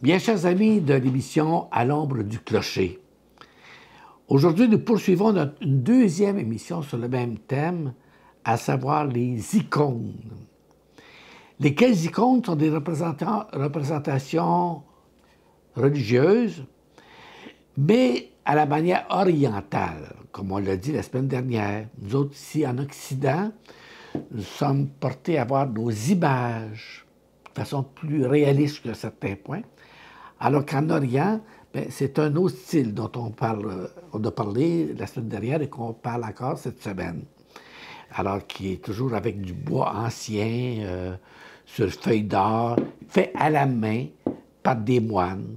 Bien, chers amis de l'émission À l'ombre du clocher, aujourd'hui, nous poursuivons une deuxième émission sur le même thème, à savoir les icônes. Lesquelles icônes sont des représentations religieuses, mais à la manière orientale, comme on l'a dit la semaine dernière. Nous autres, ici, en Occident, nous sommes portés à voir nos images de façon plus réaliste qu'à certains points, alors qu'en Orient, c'est un autre style dont on a parlé la semaine dernière et qu'on parle encore cette semaine. Alors, qui est toujours avec du bois ancien, sur feuilles d'or, fait à la main par des moines.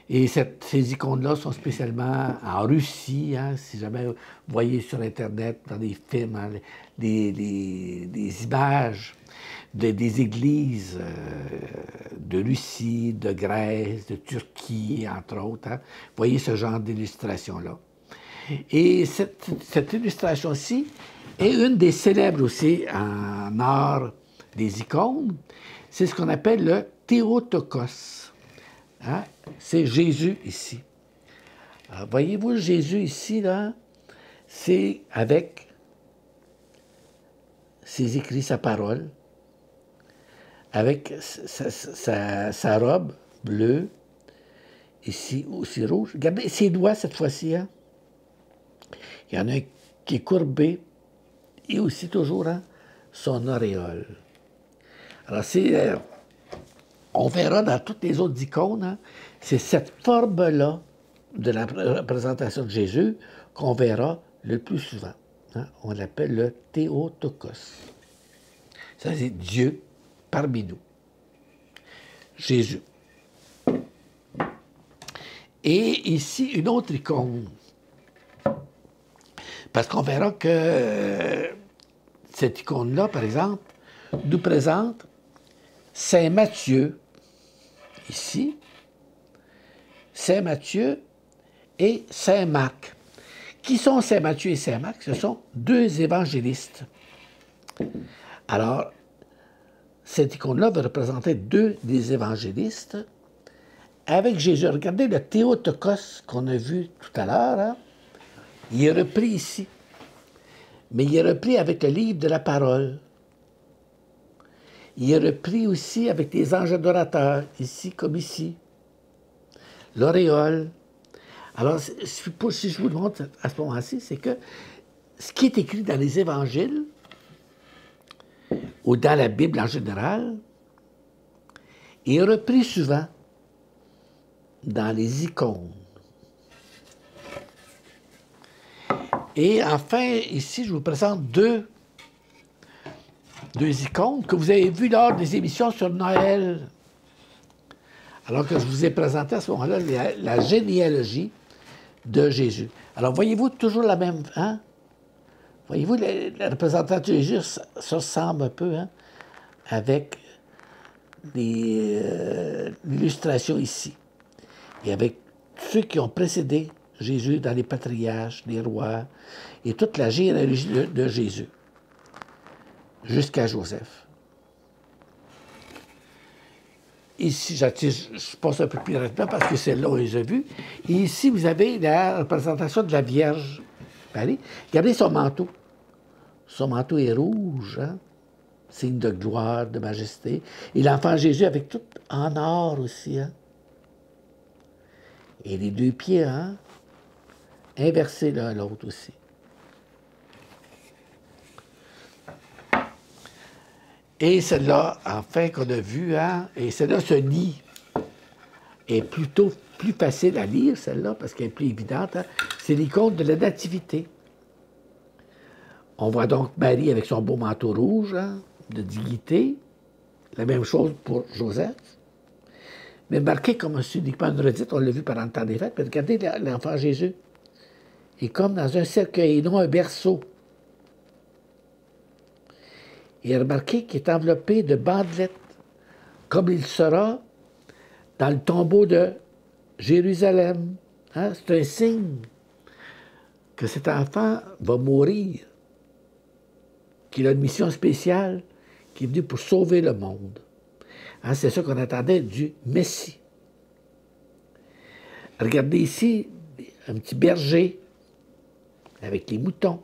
Et ces icônes-là sont spécialement en Russie. Hein, si jamais vous voyez sur Internet, dans des films, hein, des images des églises de Russie, de Grèce, de Turquie, entre autres. Hein, vous voyez ce genre d'illustration-là. Et cette illustration-ci est une des célèbres aussi en art des icônes. C'est ce qu'on appelle le Théotokos. Hein? C'est Jésus ici. Alors, voyez-vous Jésus ici, là, c'est avec ses écrits, sa parole, avec sa robe bleue, ici aussi rouge. Regardez ses doigts cette fois-ci. Hein? Il y en a un qui est courbé et aussi toujours hein, son auréole. Alors, on verra dans toutes les autres icônes, hein, c'est cette forme-là de la représentation de Jésus qu'on verra le plus souvent. Hein. On l'appelle le Théotokos. Ça, c'est Dieu parmi nous. Jésus. Et ici, une autre icône. Parce qu'on verra que cette icône-là, par exemple, nous présente Saint Matthieu, ici, Saint Matthieu et Saint Marc. Qui sont Saint Matthieu et Saint Marc? Ce sont deux évangélistes. Alors, cette icône-là va représenter deux des évangélistes avec Jésus. Regardez le Théotokos qu'on a vu tout à l'heure. Hein? Il est repris ici. Mais il est repris avec le livre de la parole. Il est repris aussi avec des anges adorateurs, ici comme ici. L'auréole. Alors, si je vous le montre à ce moment-ci, c'est que ce qui est écrit dans les évangiles, ou dans la Bible en général, est repris souvent dans les icônes. Et enfin, ici, je vous présente deux icônes que vous avez vues lors des émissions sur Noël. Alors que je vous ai présenté à ce moment-là la généalogie de Jésus. Alors, voyez-vous toujours la même... Hein? Voyez-vous, la représentation de Jésus se ressemble un peu hein, avec l'illustration ici. Et avec ceux qui ont précédé Jésus dans les patriarches, les rois, et toute la généalogie de Jésus, jusqu'à Joseph. Ici, je passe un peu plus rapidement parce que celle-là, on les a vues. Et ici, vous avez la représentation de la Vierge. Allez, regardez son manteau. Son manteau est rouge, hein? Signe de gloire, de majesté. Et l'enfant Jésus avec tout en or aussi. Hein? Et les deux pieds, hein? Inversés l'un à l'autre aussi. Et celle-là, enfin, qu'on a vue, hein? Et celle-là, ce nid est plutôt plus facile à lire, celle-là, parce qu'elle est plus évidente. Hein? C'est l'icône de la nativité. On voit donc Marie avec son beau manteau rouge, hein, de dignité. La même chose pour Joseph. Mais marqué comme uniquement une redite, on l'a vu pendant le temps des fêtes. Mais regardez l'enfant Jésus. Il est comme dans un cercueil, et non un berceau. Et remarquez qu'il est enveloppé de bandelettes, comme il sera dans le tombeau de Jérusalem. Hein? C'est un signe que cet enfant va mourir, qu'il a une mission spéciale, qui est venu pour sauver le monde. Hein? C'est ça qu'on attendait du Messie. Regardez ici, un petit berger avec les moutons.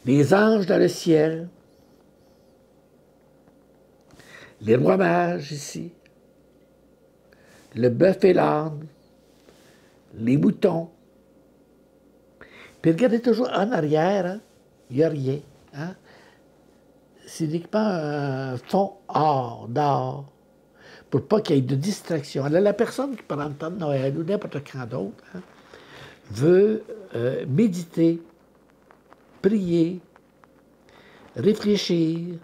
Les anges dans le ciel. Les rois mages ici. Le bœuf et l'âne. Les moutons. Puis regardez toujours en arrière, hein, il n'y a rien. Hein? C'est uniquement un fond d'or, pour pas qu'il y ait de distraction. Alors, la personne qui, pendant le temps de Noël ou n'importe quand d'autre, hein, veut méditer, prier, réfléchir,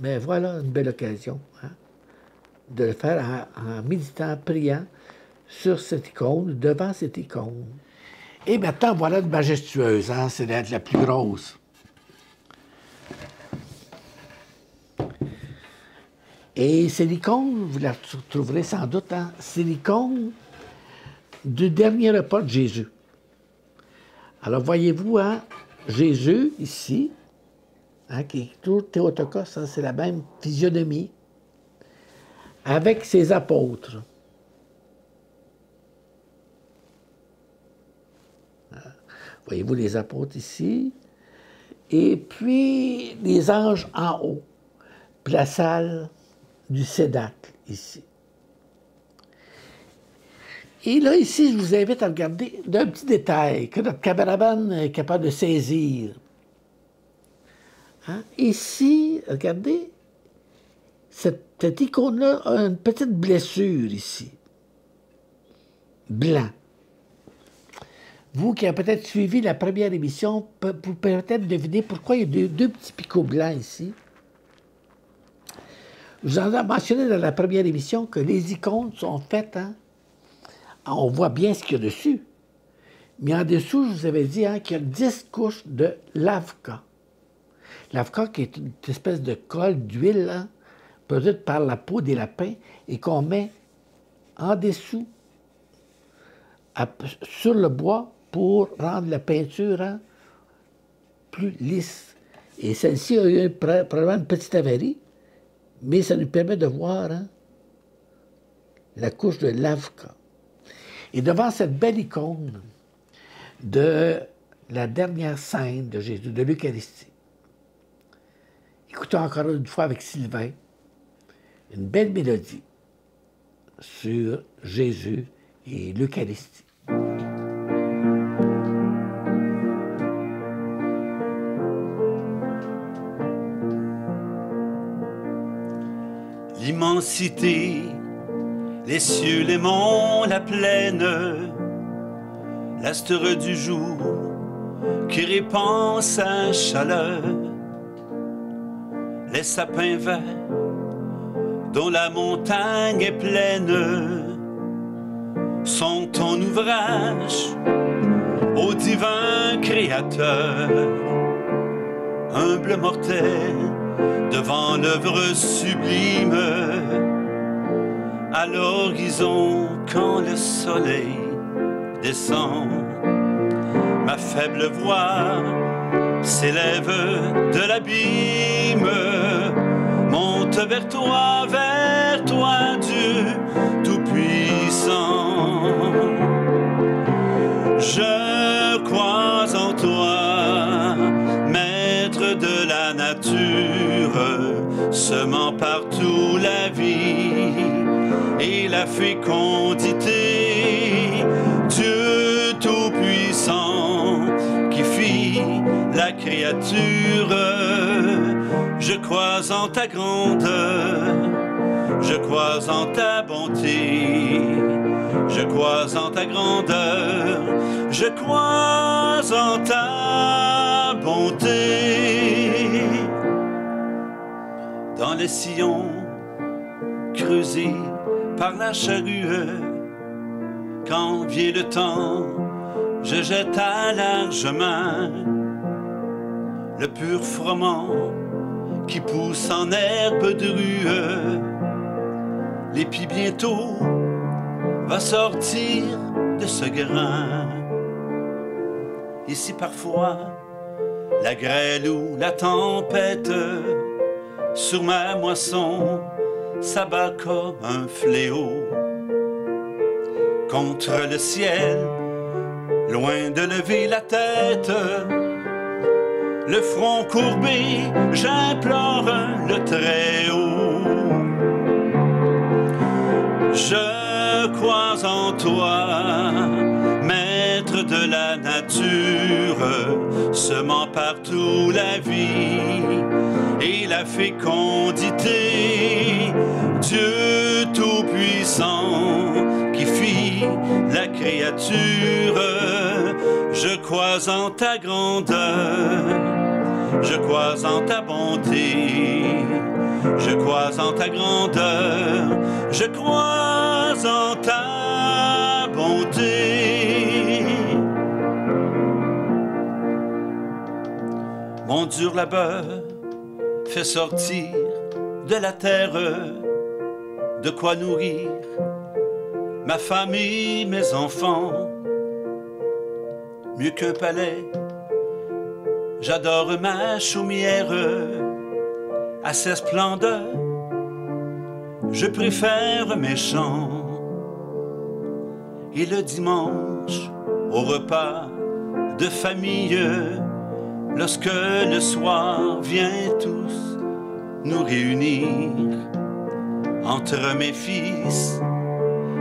mais voilà une belle occasion hein, de le faire en méditant, priant sur cette icône, devant cette icône. Et maintenant, voilà une majestueuse, hein, c'est la plus grosse. Et c'est l'icône, vous la trouverez sans doute, hein, c'est l'icône du dernier repas de Jésus. Alors, voyez-vous, hein, Jésus, ici, hein, qui est tout Théotokos, hein, c'est la même physionomie, avec ses apôtres. Voyez-vous les apôtres ici, et puis les anges en haut, puis la salle du cédacle, ici. Et là, ici, je vous invite à regarder d'un petit détail que notre caméraman est capable de saisir. Hein? Ici, regardez, cette icône-là a une petite blessure ici. Blanc. Vous qui avez peut-être suivi la première émission, vous pouvez peut-être deviner pourquoi il y a deux petits picots blancs ici. Je vous en ai mentionné dans la première émission que les icônes sont faites, hein, on voit bien ce qu'il y a dessus. Mais en dessous, je vous avais dit hein, qu'il y a 10 couches de lavka. L'avka, qui est une espèce de colle d'huile, hein, produite par la peau des lapins, et qu'on met en dessous, sur le bois, pour rendre la peinture hein, plus lisse. Et celle-ci a eu probablement une petite avarie, mais ça nous permet de voir hein, la couche de lavka. Et devant cette belle icône de la dernière scène de Jésus, de l'Eucharistie, écoutons encore une fois avec Sylvain une belle mélodie sur Jésus et l'Eucharistie. L'immensité, les cieux, les monts, la plaine, l'astre du jour qui répand sa chaleur, les sapins verts dont la montagne est pleine sont ton ouvrage, ô divin Créateur, humble mortel devant l'œuvre sublime. À l'horizon, quand le soleil descend, ma faible voix s'élève de l'abîme, monte vers toi, Dieu Tout-Puissant. Je crois en toi, Maître de la nature, semant partout la vie et la fécondité, Dieu Tout-Puissant, qui fit la créature. Je crois en ta grandeur, je crois en ta bonté, je crois en ta grandeur, je crois en ta bonté. Dans les sillons creusés par la charrue, quand vient le temps, je jette à larges mains le pur froment qui pousse en herbe de rue. L'épi bientôt va sortir de ce grain. Et si parfois la grêle ou la tempête sur ma moisson s'abat comme un fléau, contre le ciel, loin de lever la tête. Le front courbé, j'implore le Très-Haut. Je crois en toi, maître de la nature, semant partout la vie et la fécondité. Dieu tout-puissant qui fit la créature, je crois en ta grandeur. Je crois en ta bonté, je crois en ta grandeur, je crois en ta bonté. Mon dur labeur fait sortir de la terre de quoi nourrir ma famille, mes enfants. Mieux qu'un palais, j'adore ma chaumière à ses splendeurs. Je préfère mes chants. Et le dimanche, au repas de famille, lorsque le soir vient tous nous réunir, entre mes fils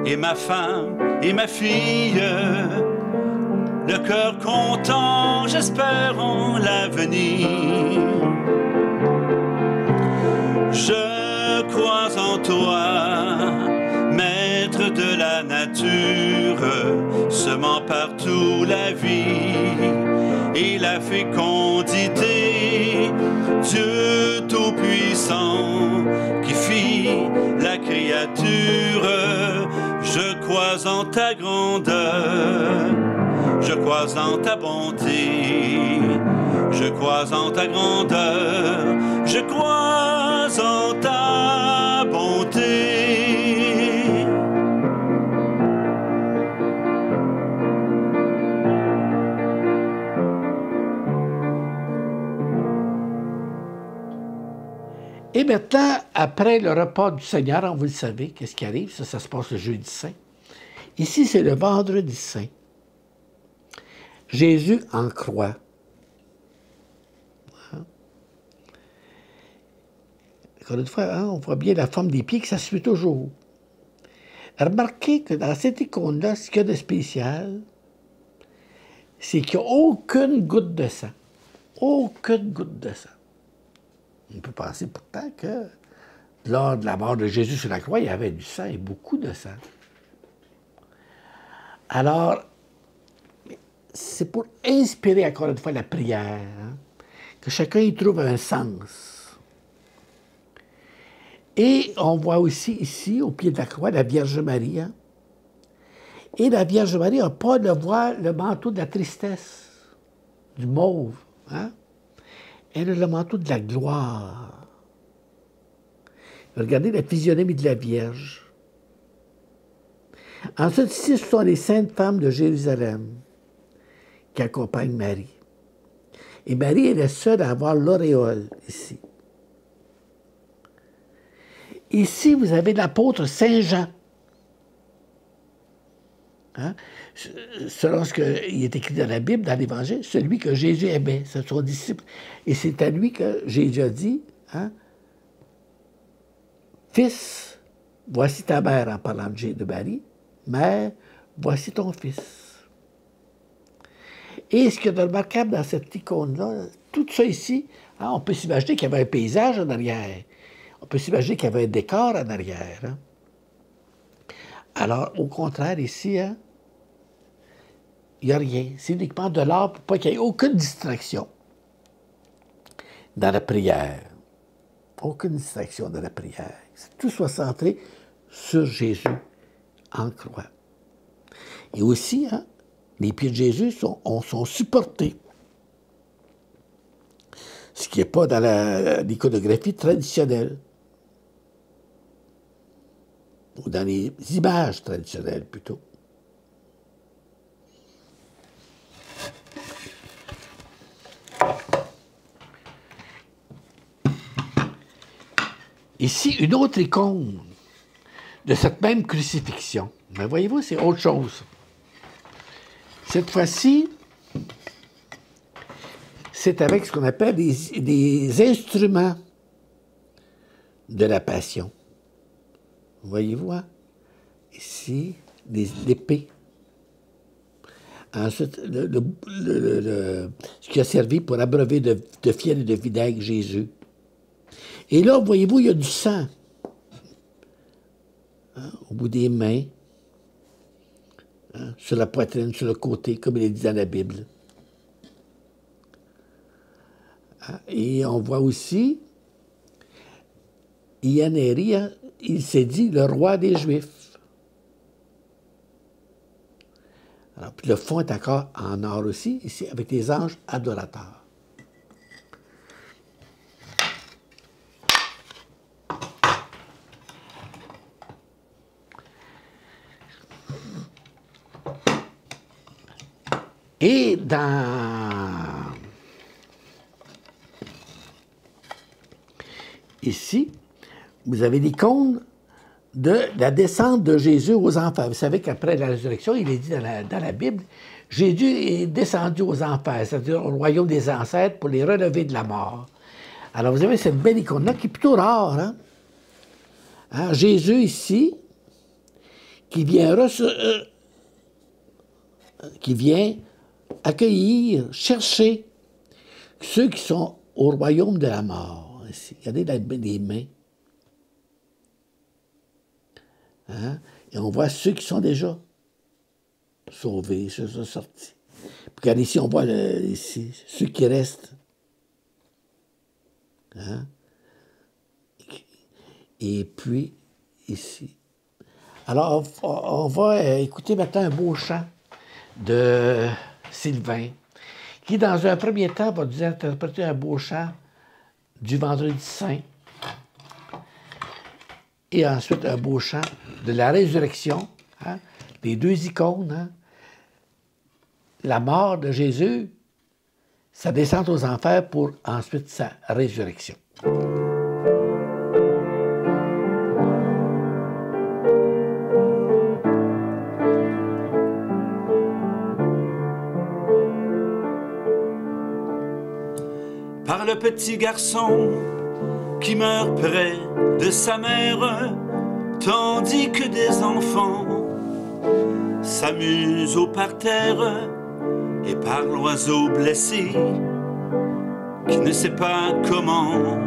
et ma femme et ma fille, le cœur content, j'espère en l'avenir. Je crois en toi, maître de la nature, semant partout la vie et la fécondité. Dieu tout-puissant qui fit la créature, je crois en ta grandeur. Je crois en ta bonté, je crois en ta grandeur, je crois en ta bonté. Et maintenant, après le repas du Seigneur, vous le savez, qu'est-ce qui arrive? Ça se passe le jeudi saint. Ici, c'est le vendredi saint. Jésus en croix. Encore une fois, on voit bien la forme des pieds que ça suit toujours. Remarquez que dans cette icône-là, ce qu'il y a de spécial, c'est qu'il n'y a aucune goutte de sang. Aucune goutte de sang. On peut penser pourtant que lors de la mort de Jésus sur la croix, il y avait du sang et beaucoup de sang. Alors, c'est pour inspirer encore une fois la prière, que chacun y trouve un sens. Et on voit aussi ici, au pied de la croix, la Vierge Marie. Et la Vierge Marie n'a pas le manteau de la tristesse, du mauve. Elle a le manteau de la gloire. Regardez la physionomie de la Vierge. Ensuite, ici, ce sont les saintes femmes de Jérusalem qui accompagnent Marie. Et Marie est la seule à avoir l'auréole ici. Ici, vous avez l'apôtre Saint Jean. Selon ce qui est écrit dans la Bible, dans l'Évangile, celui que Jésus aimait, c'est son disciple. Et c'est à lui que Jésus a dit, Fils, voici ta mère, en parlant de Marie. Mère, voici ton fils. Et ce qu'il y a de remarquable dans cette icône-là, tout ça ici, on peut s'imaginer qu'il y avait un paysage en arrière. On peut s'imaginer qu'il y avait un décor en arrière. Alors, au contraire, ici, il n'y a rien. C'est uniquement de l'art pour pas qu'il n'y ait aucune distraction dans la prière. Aucune distraction dans la prière. Que tout soit centré sur Jésus en croix. Et aussi, les pieds de Jésus sont supportés. Ce qui n'est pas dans l'iconographie traditionnelle. Ou dans les images traditionnelles, plutôt. Ici, une autre icône de cette même crucifixion. Mais voyez-vous, c'est autre chose. Cette fois-ci, c'est avec ce qu'on appelle des instruments de la passion. Voyez-vous, hein? Ici, l'épée. Ensuite, ce qui a servi pour abreuver de fiel et de vinaigre Jésus. Et là, voyez-vous, il y a du sang. Hein, au bout des mains, hein, sur la poitrine, sur le côté, comme il est dit dans la Bible. Hein, et on voit aussi, Ianéri, hein, il s'est dit le roi des Juifs. Alors, puis le fond est encore en or aussi, ici, avec les anges adorateurs. Et ici, vous avez l'icône de la descente de Jésus aux enfers. Vous savez qu'après la résurrection, il est dit dans la Bible, Jésus est descendu aux enfers, c'est-à-dire au royaume des ancêtres, pour les relever de la mort. Alors, vous avez cette belle icône-là qui est plutôt rare. Hein? Hein? Jésus, ici, qui vient accueillir, chercher ceux qui sont au royaume de la mort. Ici. Regardez les mains. Hein? Et on voit ceux qui sont déjà sauvés, ceux qui sont sortis. Puis regardez ici, on voit ici, ceux qui restent. Hein? Et puis, ici. Alors, on va écouter maintenant un beau chant de Sylvain, qui, dans un premier temps, va nous interpréter un beau chant du Vendredi Saint, et ensuite un beau chant de la résurrection, hein, les deux icônes, hein, la mort de Jésus, sa descente aux enfers pour ensuite sa résurrection. Par le petit garçon qui meurt près de sa mère, tandis que des enfants s'amusent au parterre, et par l'oiseau blessé qui ne sait pas comment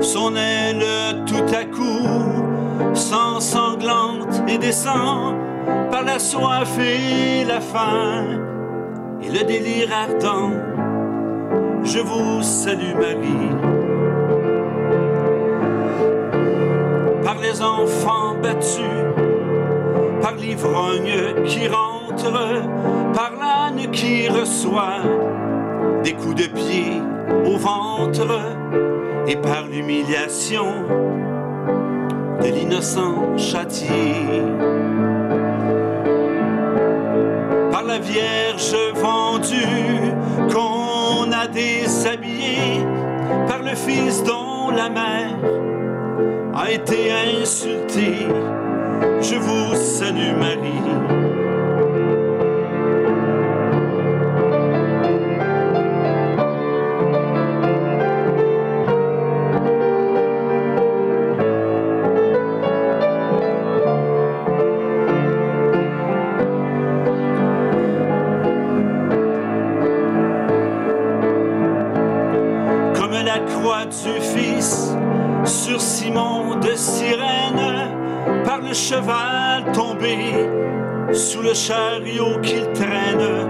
son aile tout à coup s'ensanglante et descend par la soif et la faim et le délire ardent. Je vous salue Marie. Par les enfants battus, par l'ivrogne qui rentre, par l'âne qui reçoit des coups de pied au ventre, et par l'humiliation de l'innocent châtié. Par la Vierge vendue qu'on a déshabillée, par le Fils dont la mère a été insultée, je vous salue Marie. Du Fils sur Simon de Cyrène, par le cheval tombé sous le chariot qu'il traîne,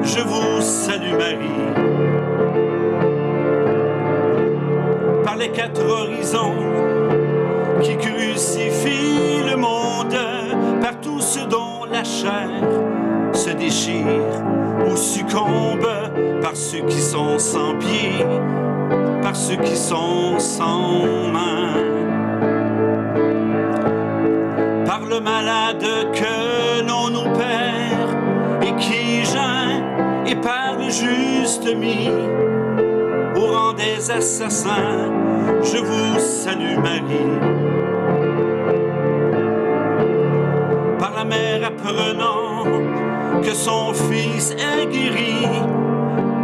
je vous salue Marie. Par les quatre horizons qui crucifient le monde, par tous ceux dont la chair se déchire ou succombe, par ceux qui sont sans pieds, par ceux qui sont sans main, par le malade que l'on nous perd et qui geint, et par le juste mis au rang des assassins. Je vous salue Marie. Par la mère apprenant que son fils est guéri,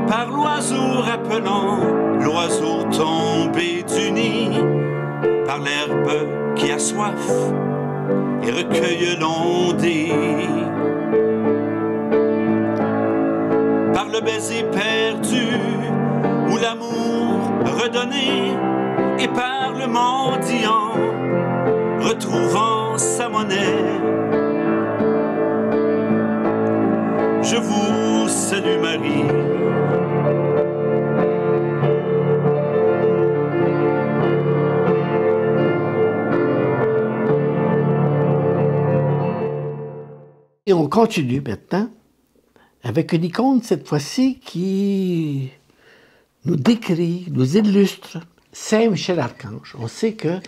par l'oiseau rappelant l'oiseau tombé du nid, par l'herbe qui a soif et recueille l'ondée, par le baiser perdu ou l'amour redonné, et par le mendiant retrouvant sa monnaie. Je vous salue Marie. Et on continue maintenant avec une icône cette fois-ci qui nous décrit, nous illustre Saint Michel Archange. On sait que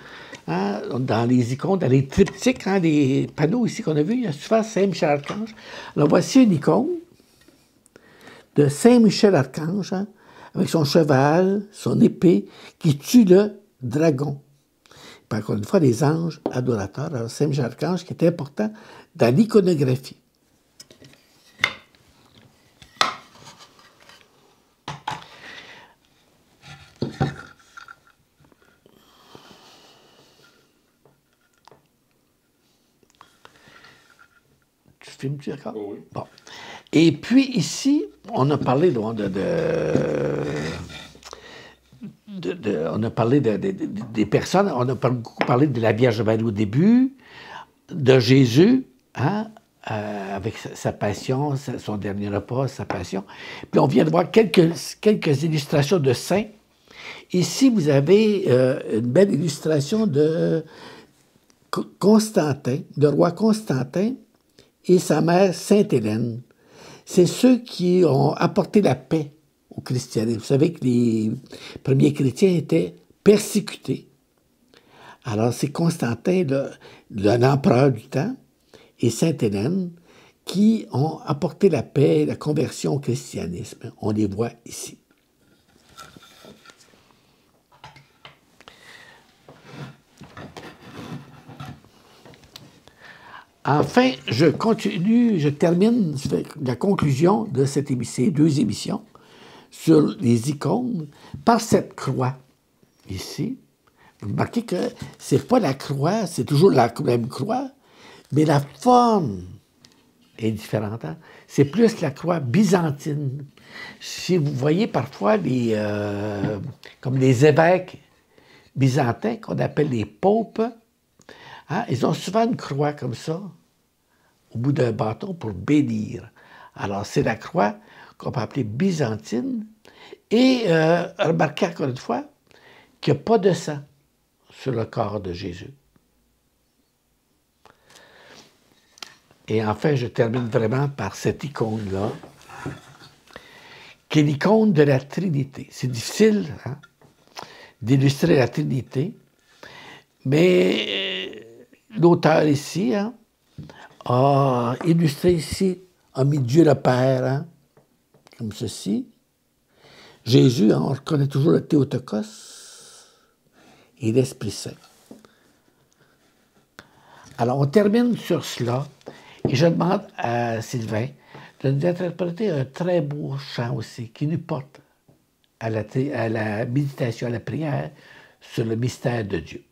dans les icônes, dans les triptyques, les panneaux ici qu'on a vus, il y a souvent Saint Michel Archange. Alors voici une icône de Saint Michel Archange avec son cheval, son épée, qui tue le dragon. Puis encore une fois, les anges adorateurs. Alors Saint Michel Archange qui est important dans l'iconographie. Filmes-tu d'accord? Oh oui. Bon. Et puis ici, on a parlé on a parlé des personnes, on a beaucoup parlé de la Vierge Marie au début, de Jésus, avec sa passion, son dernier repas, sa passion. Puis on vient de voir quelques illustrations de saints. Ici, vous avez une belle illustration de Constantin, de roi Constantin, et sa mère Sainte-Hélène. C'est ceux qui ont apporté la paix au christianisme. Vous savez que les premiers chrétiens étaient persécutés. Alors c'est Constantin, l'empereur du temps, et Sainte-Hélène qui ont apporté la paix, la conversion au christianisme. On les voit ici. Enfin, je termine la conclusion de ces deux émissions sur les icônes par cette croix ici. Vous remarquez que c'est pas la croix, c'est toujours la même croix, mais la forme est différente. C'est plus la croix byzantine. Si vous voyez parfois comme les évêques byzantins, qu'on appelle les popes, ils ont souvent une croix comme ça, au bout d'un bâton, pour bénir. Alors, c'est la croix qu'on peut appeler byzantine. Et remarquez encore une fois qu'il n'y a pas de sang sur le corps de Jésus. Et enfin, je termine vraiment par cette icône-là, qui est l'icône de la Trinité. C'est difficile d'illustrer la Trinité, mais l'auteur ici a illustré ici, a mis Dieu le Père, comme ceci. Jésus, on reconnaît toujours le Théotokos et l'Esprit Saint. Alors, on termine sur cela, et je demande à Sylvain de nous interpréter un très beau chant aussi, qui nous porte à la méditation, à la prière sur le mystère de Dieu.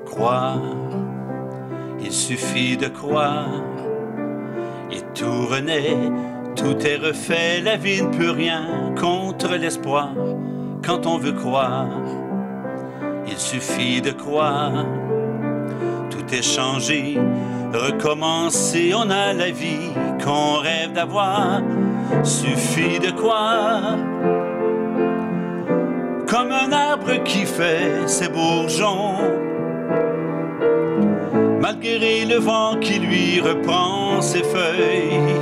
Croire, il suffit de croire, et tout renaît, tout est refait, la vie ne peut rien contre l'espoir. Quand on veut croire, il suffit de croire, tout est changé, recommencer, on a la vie qu'on rêve d'avoir, suffit de croire. Comme un arbre qui fait ses bourgeons, malgré le vent qui lui reprend ses feuilles.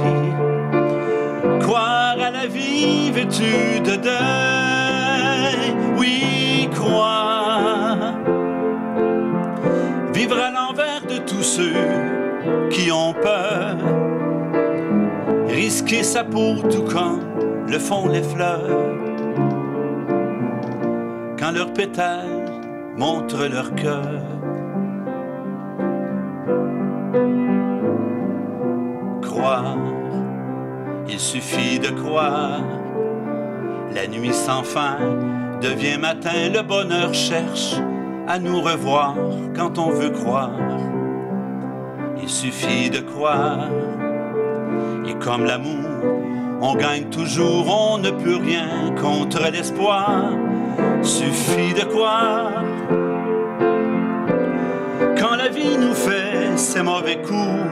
Croire à la vie vêtue de deuil, oui, croire tous ceux qui ont peur, risquer sa peau tout comme le font les fleurs, quand leurs pétales montrent leur cœur. Croire, il suffit de croire, la nuit sans fin devient matin, le bonheur cherche à nous revoir quand on veut croire. Il suffit de croire, et comme l'amour, on gagne toujours, on ne peut rien contre l'espoir. Suffit de croire, quand la vie nous fait ses mauvais coups,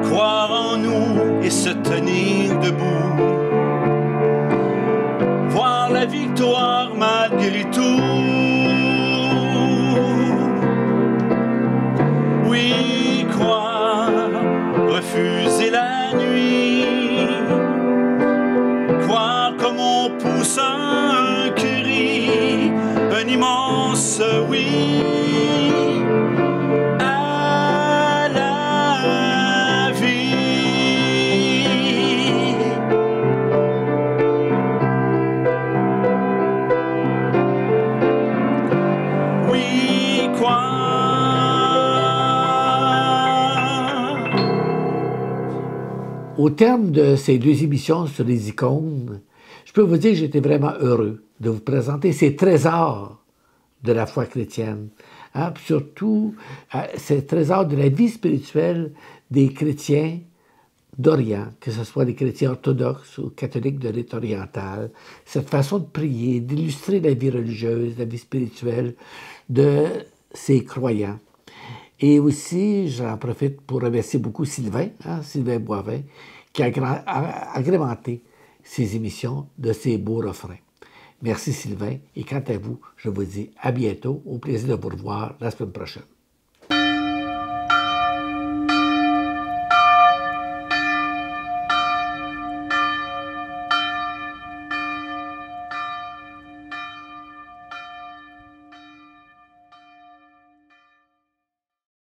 croire en nous et se tenir debout, voir la victoire malgré tout. Oui, croire, refuser la nuit, croire comme on pousse un cri, un immense oui à la vie. Oui, croire. Au terme de ces 2 émissions sur les icônes, je peux vous dire que j'étais vraiment heureux de vous présenter ces trésors de la foi chrétienne, hein, surtout ces trésors de la vie spirituelle des chrétiens d'Orient, que ce soit des chrétiens orthodoxes ou catholiques de rite oriental, cette façon de prier, d'illustrer la vie religieuse, la vie spirituelle de ces croyants. Et aussi, j'en profite pour remercier beaucoup Sylvain, Sylvain Boivin, qui a agrémenté ces émissions de ces beaux refrains. Merci Sylvain, et quant à vous, je vous dis à bientôt, au plaisir de vous revoir la semaine prochaine.